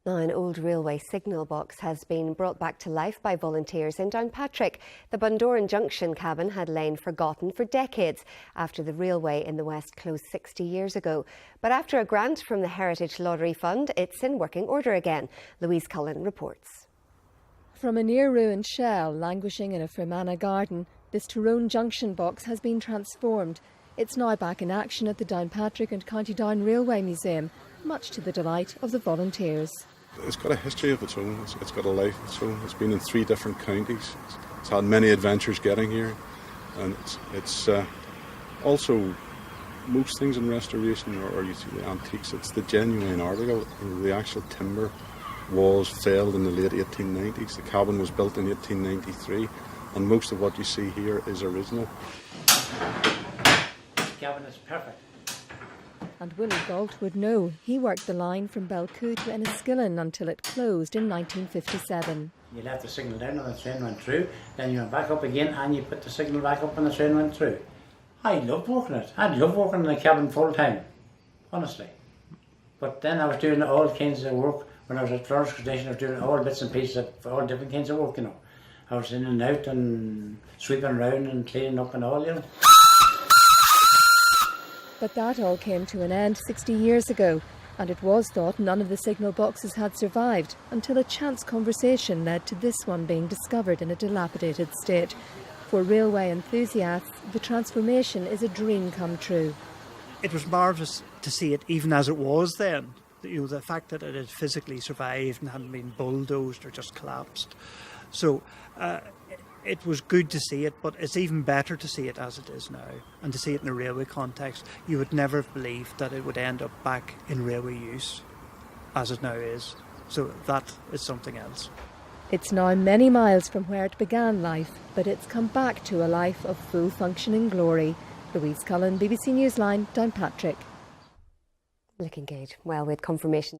Now, an old railway signal box has been brought back to life by volunteers in Downpatrick. The Bundoran Junction cabin had lain forgotten for decades after the railway in the west closed 60 years ago. But after a grant from the Heritage Lottery Fund, it's in working order again. Louise Cullen reports. From a near-ruined shell languishing in a Fermanagh garden, this Tyrone Junction box has been transformed. It's now back in action at the Downpatrick and County Down Railway Museum, much to the delight of the volunteers. It's got a history of its own, it's got a life of its own. It's been in 3 different counties. It's had many adventures getting here, and it's also, most things in restoration or you see the antiques, it's the genuine article. The actual timber was felled in the late 1890s. The cabin was built in 1893, and most of what you see here is original. The cabin is perfect. And Willie Galt would know. He worked the line from Belcoo to Enniskillen until it closed in 1957. You left the signal down and the train went through, then you went back up again and you put the signal back up and the train went through. I loved working it. I loved working in the cabin full time, honestly. But then I was doing all kinds of work. When I was at Florence Station, I was doing all bits and pieces of all different kinds of work, you know. I was in and out and sweeping around and cleaning up and all, you know. But that all came to an end 60 years ago, and it was thought none of the signal boxes had survived until a chance conversation led to this one being discovered in a dilapidated state. For railway enthusiasts, the transformation is a dream come true. It was marvellous to see it even as it was then. You know, the fact that it had physically survived and hadn't been bulldozed or just collapsed. So it was good to see it, but it's even better to see it as it is now, and to see it in a railway context. You would never have believed that it would end up back in railway use as it now is. So that is something else. It's now many miles from where it began life, but it's come back to a life of full functioning glory. Louise Cullen, BBC Newsline, Downpatrick. Looking good. Well, with confirmation